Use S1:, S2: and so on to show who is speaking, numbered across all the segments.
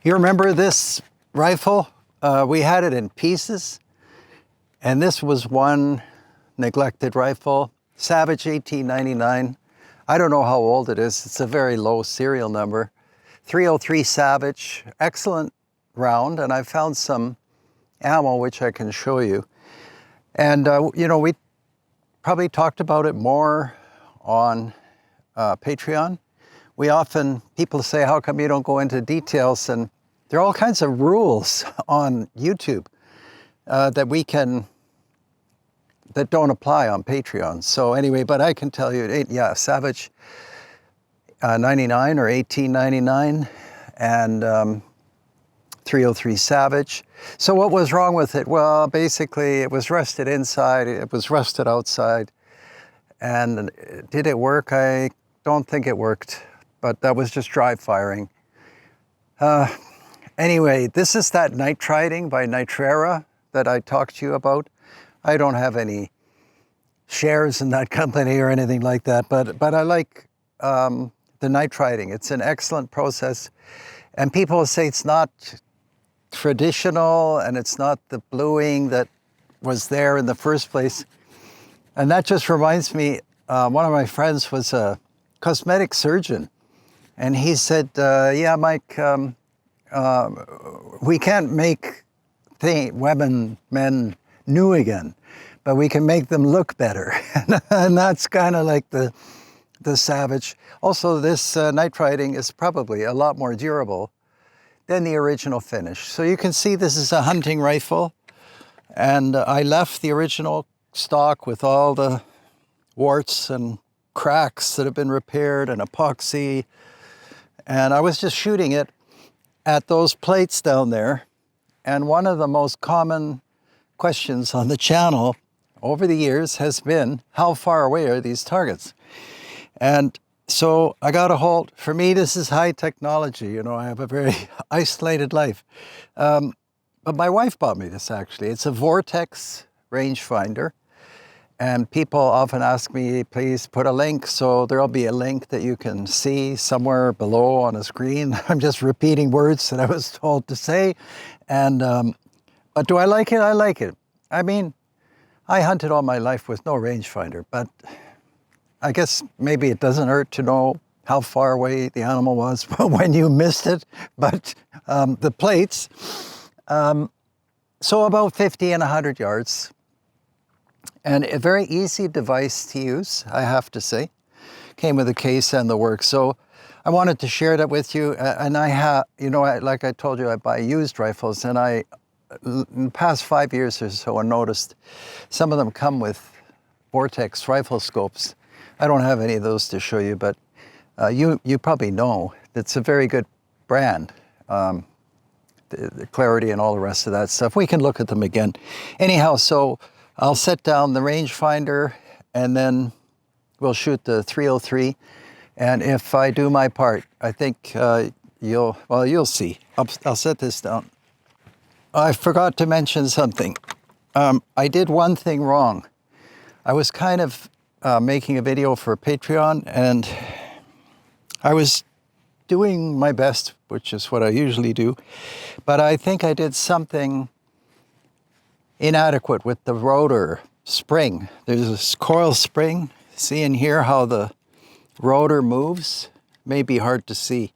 S1: You remember this rifle? We had it in pieces, and this was one neglected rifle, Savage 1899. I don't know how old it is. It's a very low serial number. 303 Savage, excellent round, and I found some ammo which I can show you. And you know, we probably talked about it more on Patreon. We often, people say, how come you don't go into details? And there are all kinds of rules on YouTube that don't apply on Patreon. So anyway, but I can tell you, yeah, Savage 99 or 1899 and 303 Savage. So what was wrong with it? Well, basically it was rusted inside, it was rusted outside. And did it work? I don't think it worked, but that was just dry firing. Anyway, this is that nitriding by Nitrera that I talked to you about. I don't have any shares in that company or anything like that, but I like the nitriding. It's an excellent process. And people say it's not traditional and it's not the bluing that was there in the first place. And that just reminds me, one of my friends was a cosmetic surgeon. And he said, yeah, Mike, we can't make women, men new again, but we can make them look better. And that's kind of like the Savage. Also, this nitriding is probably a lot more durable than the original finish. So you can see this is a hunting rifle. And I left the original stock with all the warts and cracks that have been repaired and epoxy. And I was just shooting it at those plates down there. And one of the most common questions on the channel over the years has been, how far away are these targets? And so I got a hold, for me this is high technology, you know, I have a very isolated life. But my wife bought me this actually. It's a Vortex rangefinder. And people often ask me, please put a link. So there'll be a link that you can see somewhere below on a screen. I'm just repeating words that I was told to say. And, but do I like it? I like it. I mean, I hunted all my life with no rangefinder, but I guess maybe it doesn't hurt to know how far away the animal was when you missed it. But the plates, so about 50 and 100 yards. And a very easy device to use, I have to say. Came with a case and the works. So I wanted to share that with you. And I have, you know, like I told you, I buy used rifles. And in the past 5 years or so, I noticed some of them come with Vortex rifle scopes. I don't have any of those to show you, but you probably know it's a very good brand. The clarity and all the rest of that stuff. We can look at them again. Anyhow, so I'll set down the rangefinder and then we'll shoot the 303. And if I do my part, I think you'll see. I'll set this down. I forgot to mention something. I did one thing wrong. I was kind of making a video for Patreon and I was doing my best, which is what I usually do, but I think I did something inadequate with the rotor spring. There's this coil spring. See in here how the rotor moves? May be hard to see.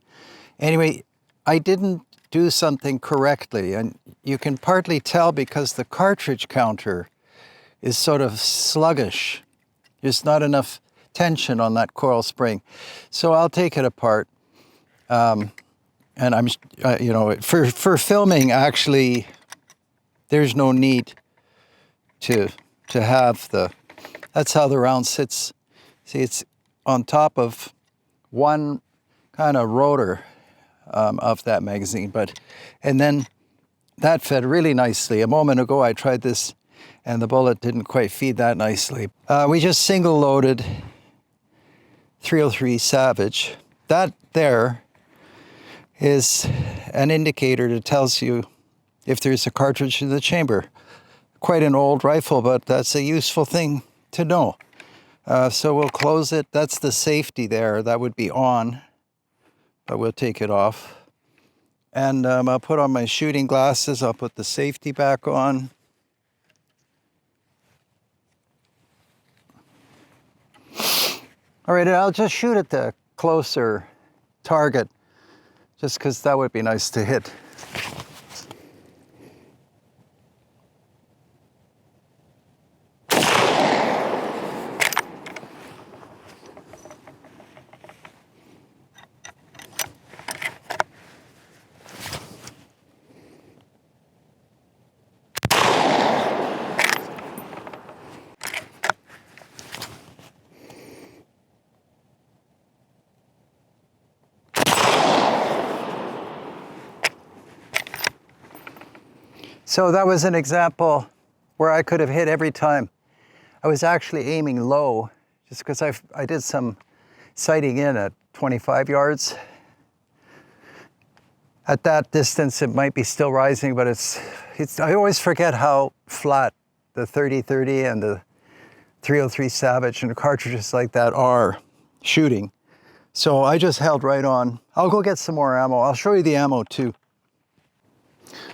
S1: Anyway, I didn't do something correctly, and you can partly tell because the cartridge counter is sort of sluggish. There's not enough tension on that coil spring. So I'll take it apart. And I'm, you know, for filming, actually, there's no need to have that's how the round sits. See, it's on top of one kind of rotor of that magazine, and then that fed really nicely. A moment ago, I tried this and the bullet didn't quite feed that nicely. We just single loaded 303 Savage. That there is an indicator that tells you if there's a cartridge in the chamber. Quite an old rifle, but that's a useful thing to know. So we'll close it. That's the safety there. That would be on, but we'll take it off. And I'll put on my shooting glasses. I'll put the safety back on. All right, I'll just shoot at the closer target, just because that would be nice to hit. So that was an example where I could have hit every time. I was actually aiming low just because I did some sighting in at 25 yards. At that distance, it might be still rising, but I always forget how flat the 30-30 and the 303 Savage and cartridges like that are shooting. So I just held right on. I'll go get some more ammo. I'll show you the ammo too.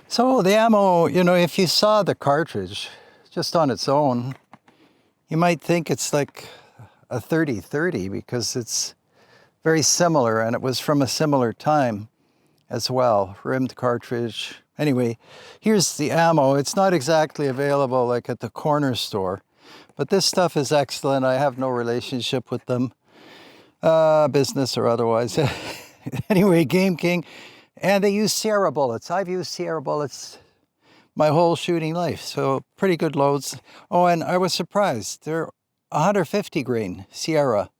S1: So the ammo, you know, if you saw the cartridge just on its own, you might think it's like a 30-30 because it's very similar and it was from a similar time as well, rimmed cartridge. Anyway, here's the ammo. It's not exactly available like at the corner store, but this stuff is excellent. I have no relationship with them, business or otherwise. Anyway, Game King. And they use Sierra bullets. I've used Sierra bullets my whole shooting life, so pretty good loads. Oh, and I was surprised. They're 150 grain Sierra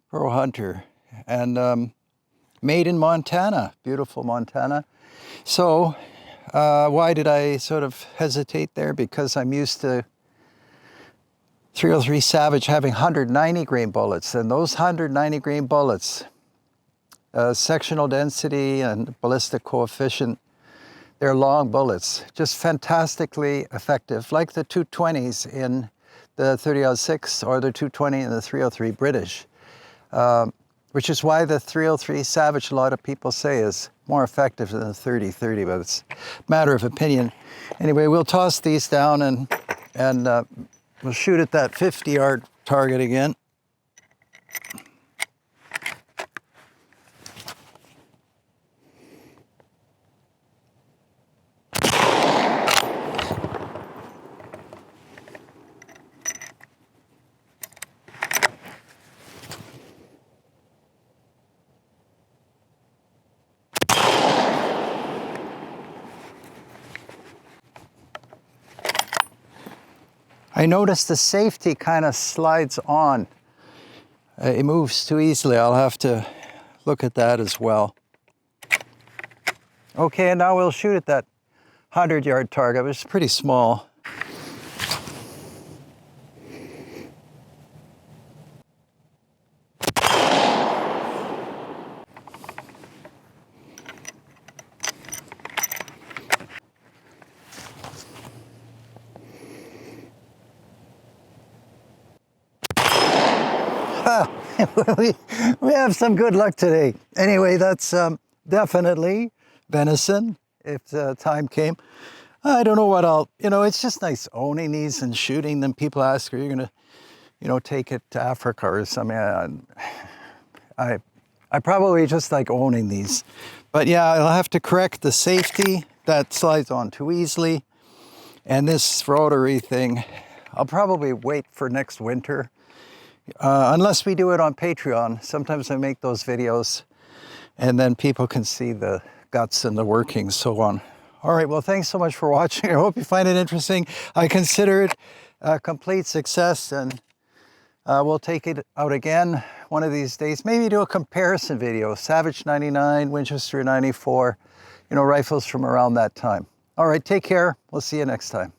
S1: Pro Hunter, and made in Montana, beautiful Montana. So why did I sort of hesitate there? Because I'm used to 303 Savage having 190 grain bullets, and those 190 grain bullets, sectional density and ballistic coefficient, they're long bullets, just fantastically effective, like the 220s in the 30-06 or the 220 in the 303 British, which is why the 303 Savage, a lot of people say, is more effective than the 30-30, but it's a matter of opinion. Anyway, we'll toss these down and we'll shoot at that 50-yard target again. I noticed the safety kind of slides on. It moves too easily. I'll have to look at that as well. Okay, and now we'll shoot at that 100-yard target, which is pretty small. we have some good luck today. Anyway, that's definitely venison if the time came. I don't know what it's just nice owning these and shooting them. People ask, are you going to, take it to Africa or something? I probably just like owning these. But yeah, I'll have to correct the safety. That slides on too easily. And this rotary thing, I'll probably wait for next winter. Unless we do it on Patreon. Sometimes I make those videos and then people can see the guts and the workings, so on. All right, well, thanks so much for watching. I hope you find it interesting. I consider it a complete success, and we'll take it out again one of these days. Maybe do a comparison video, Savage 99, Winchester 94, rifles from around that time. All right, take care. We'll see you next time.